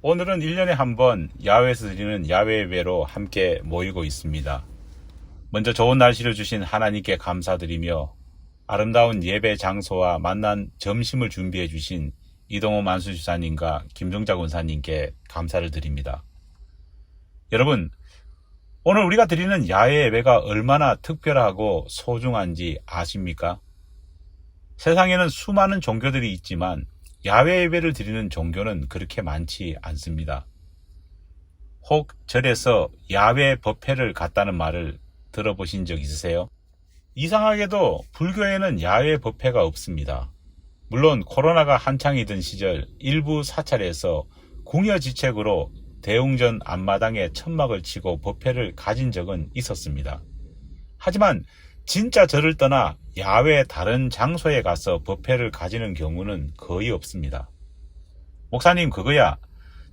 오늘은 1년에 한 번 야외에서 드리는 야외 예배로 함께 모이고 있습니다. 먼저 좋은 날씨를 주신 하나님께 감사드리며 아름다운 예배 장소와 만난 점심을 준비해 주신 이동호 만수지사님과 김종자 권사님께 감사를 드립니다. 여러분, 오늘 우리가 드리는 야외 예배가 얼마나 특별하고 소중한지 아십니까? 세상에는 수많은 종교들이 있지만 야외 예배를 드리는 종교는 그렇게 많지 않습니다. 혹 절에서 야외 법회를 갔다는 말을 들어보신 적 있으세요? 이상하게도 불교에는 야외 법회가 없습니다. 물론 코로나가 한창이던 시절 일부 사찰에서 궁여지책으로 대웅전 앞마당에 천막을 치고 법회를 가진 적은 있었습니다. 하지만 진짜 절을 떠나 야외 다른 장소에 가서 법회를 가지는 경우는 거의 없습니다. 목사님, 그거야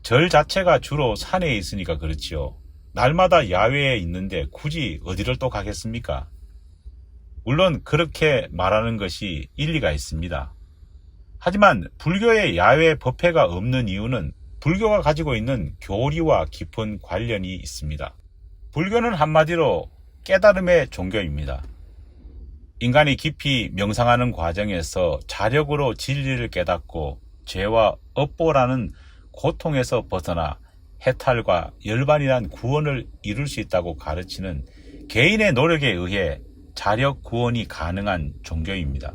절 자체가 주로 산에 있으니까 그렇지요. 날마다 야외에 있는데 굳이 어디를 또 가겠습니까? 물론 그렇게 말하는 것이 일리가 있습니다. 하지만 불교의 야외 법회가 없는 이유는 불교가 가지고 있는 교리와 깊은 관련이 있습니다. 불교는 한마디로 깨달음의 종교입니다. 인간이 깊이 명상하는 과정에서 자력으로 진리를 깨닫고 죄와 업보라는 고통에서 벗어나 해탈과 열반이란 구원을 이룰 수 있다고 가르치는 개인의 노력에 의해 자력 구원이 가능한 종교입니다.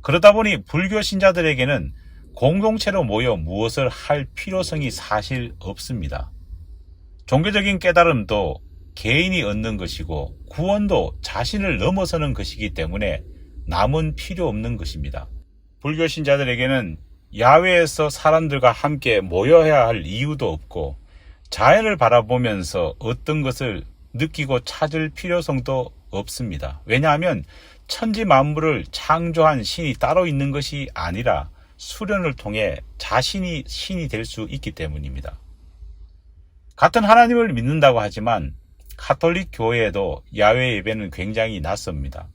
그러다 보니 불교 신자들에게는 공동체로 모여 무엇을 할 필요성이 사실 없습니다. 종교적인 깨달음도 개인이 얻는 것이고 구원도 자신을 넘어서는 것이기 때문에 남은 필요 없는 것입니다. 불교 신자들에게는 야외에서 사람들과 함께 모여야 할 이유도 없고 자연을 바라보면서 어떤 것을 느끼고 찾을 필요성도 없습니다. 왜냐하면 천지 만물을 창조한 신이 따로 있는 것이 아니라 수련을 통해 자신이 신이 될 수 있기 때문입니다. 같은 하나님을 믿는다고 하지만 가톨릭 교회에도 야외 예배는 굉장히 낯섭니다.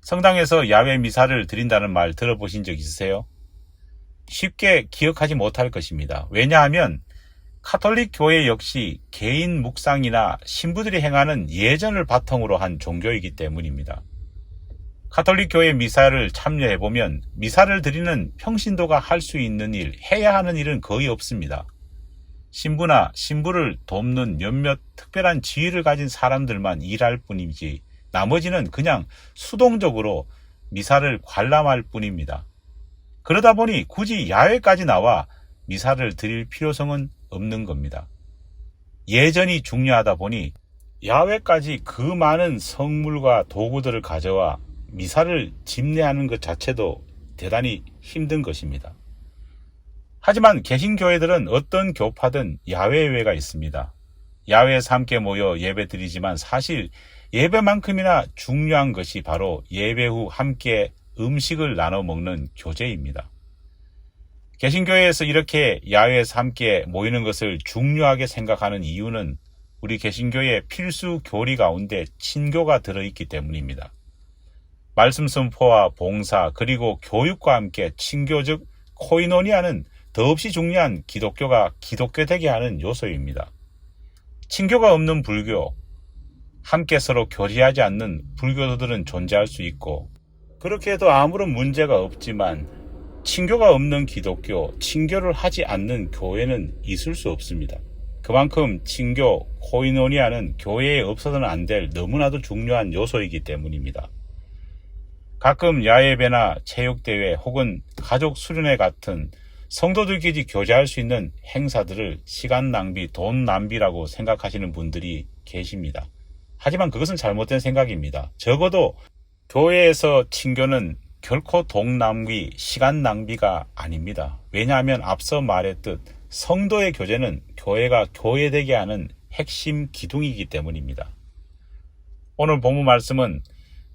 성당에서 야외 미사를 드린다는 말 들어보신 적 있으세요? 쉽게 기억하지 못할 것입니다. 왜냐하면 가톨릭 교회 역시 개인 묵상이나 신부들이 행하는 예전을 바탕으로 한 종교이기 때문입니다. 가톨릭 교회 미사를 참여해보면 미사를 드리는 평신도가 할 수 있는 일, 해야 하는 일은 거의 없습니다. 신부나 신부를 돕는 몇몇 특별한 지위를 가진 사람들만 일할 뿐이지 나머지는 그냥 수동적으로 미사를 관람할 뿐입니다. 그러다 보니 굳이 야외까지 나와 미사를 드릴 필요성은 없는 겁니다. 예전이 중요하다 보니 야외까지 그 많은 성물과 도구들을 가져와 미사를 집례하는 것 자체도 대단히 힘든 것입니다. 하지만 개신교회들은 어떤 교파든 야외 예배가 있습니다. 야외에서 함께 모여 예배 드리지만 사실 예배만큼이나 중요한 것이 바로 예배 후 함께 음식을 나눠 먹는 교제입니다. 개신교회에서 이렇게 야외에서 함께 모이는 것을 중요하게 생각하는 이유는 우리 개신교의 필수 교리 가운데 친교가 들어있기 때문입니다. 말씀 선포와 봉사 그리고 교육과 함께 친교 즉 코이노니아는 더없이 중요한 기독교가 기독교 되게 하는 요소입니다. 친교가 없는 불교, 함께 서로 교제하지 않는 불교도들은 존재할 수 있고 그렇게 해도 아무런 문제가 없지만 친교가 없는 기독교, 친교를 하지 않는 교회는 있을 수 없습니다. 그만큼 친교, 코이노니아는 교회에 없어서는 안 될 너무나도 중요한 요소이기 때문입니다. 가끔 야외배나 체육대회 혹은 가족 수련회 같은 성도들끼리 교제할 수 있는 행사들을 시간 낭비, 돈 낭비라고 생각하시는 분들이 계십니다. 하지만 그것은 잘못된 생각입니다. 적어도 교회에서 친교는 결코 돈 낭비, 시간 낭비가 아닙니다. 왜냐하면 앞서 말했듯 성도의 교제는 교회가 교회되게 하는 핵심 기둥이기 때문입니다. 오늘 본문 말씀은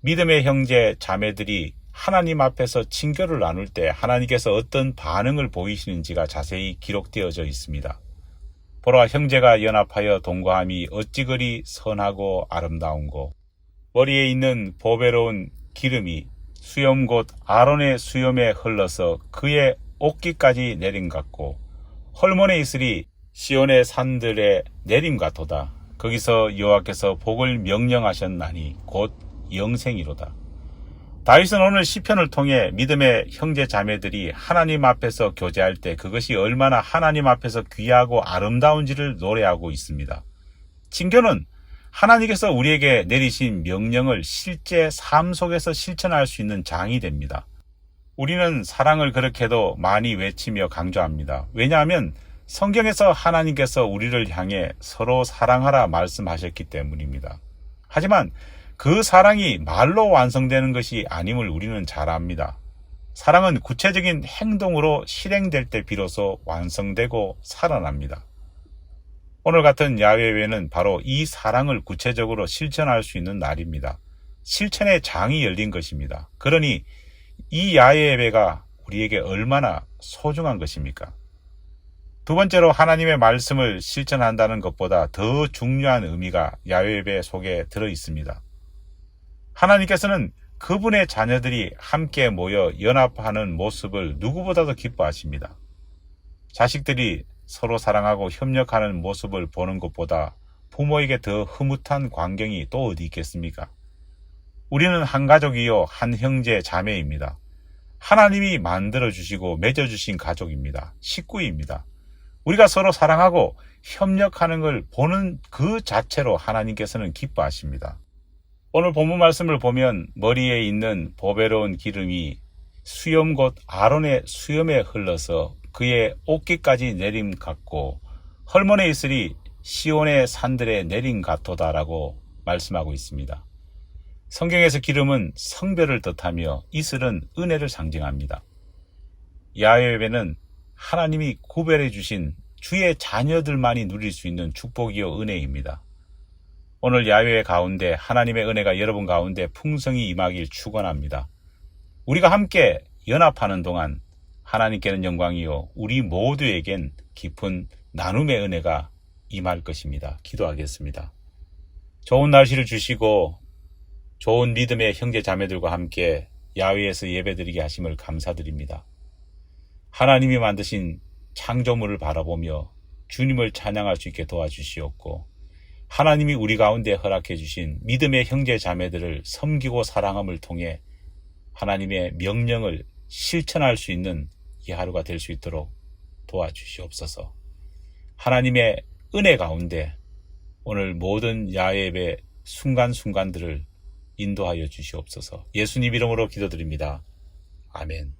믿음의 형제 자매들이 하나님 앞에서 친교를 나눌 때 하나님께서 어떤 반응을 보이시는지가 자세히 기록되어져 있습니다. 보라, 형제가 연합하여 동거함이 어찌 그리 선하고 아름다운고 머리에 있는 보배로운 기름이 수염 곧 아론의 수염에 흘러서 그의 옷깃까지 내린 같고 헐몬에 있으리 시온의 산들의 내림같도다. 거기서 여호와께서 복을 명령하셨나니 곧 영생이로다. 다윗은 오늘 시편을 통해 믿음의 형제 자매들이 하나님 앞에서 교제할 때 그것이 얼마나 하나님 앞에서 귀하고 아름다운지를 노래하고 있습니다. 친교는 하나님께서 우리에게 내리신 명령을 실제 삶 속에서 실천할 수 있는 장이 됩니다. 우리는 사랑을 그렇게도 많이 외치며 강조합니다. 왜냐하면 성경에서 하나님께서 우리를 향해 서로 사랑하라 말씀하셨기 때문입니다. 하지만 그 사랑이 말로 완성되는 것이 아님을 우리는 잘 압니다. 사랑은 구체적인 행동으로 실행될 때 비로소 완성되고 살아납니다. 오늘 같은 야외회는 바로 이 사랑을 구체적으로 실천할 수 있는 날입니다. 실천의 장이 열린 것입니다. 그러니 이 야외회가 우리에게 얼마나 소중한 것입니까? 두 번째로 하나님의 말씀을 실천한다는 것보다 더 중요한 의미가 야외회 속에 들어 있습니다. 하나님께서는 그분의 자녀들이 함께 모여 연합하는 모습을 누구보다도 기뻐하십니다. 자식들이 서로 사랑하고 협력하는 모습을 보는 것보다 부모에게 더 흐뭇한 광경이 또 어디 있겠습니까? 우리는 한 가족이요, 한 형제 자매입니다. 하나님이 만들어주시고 맺어주신 가족입니다. 식구입니다. 우리가 서로 사랑하고 협력하는 걸 보는 그 자체로 하나님께서는 기뻐하십니다. 오늘 본문 말씀을 보면 머리에 있는 보배로운 기름이 수염 곧 아론의 수염에 흘러서 그의 옷깃까지 내림 같고 헐몬에 있으리 시온의 산들에 내림 같도다라고 말씀하고 있습니다. 성경에서 기름은 성별을 뜻하며 이슬은 은혜를 상징합니다. 야훼배는 하나님이 구별해 주신 주의 자녀들만이 누릴 수 있는 축복이요 은혜입니다. 오늘 야훼배 가운데 하나님의 은혜가 여러분 가운데 풍성히 임하길 축원합니다. 우리가 함께 연합하는 동안 하나님께는 영광이요 우리 모두에겐 깊은 나눔의 은혜가 임할 것입니다. 기도하겠습니다. 좋은 날씨를 주시고 좋은 믿음의 형제 자매들과 함께 야외에서 예배드리게 하심을 감사드립니다. 하나님이 만드신 창조물을 바라보며 주님을 찬양할 수 있게 도와주시옵고 하나님이 우리 가운데 허락해 주신 믿음의 형제 자매들을 섬기고 사랑함을 통해 하나님의 명령을 실천할 수 있는 이 하루가 될 수 있도록 도와주시옵소서. 하나님의 은혜 가운데 오늘 모든 야훼배 순간순간들을 인도하여 주시옵소서. 예수님 이름으로 기도드립니다. 아멘.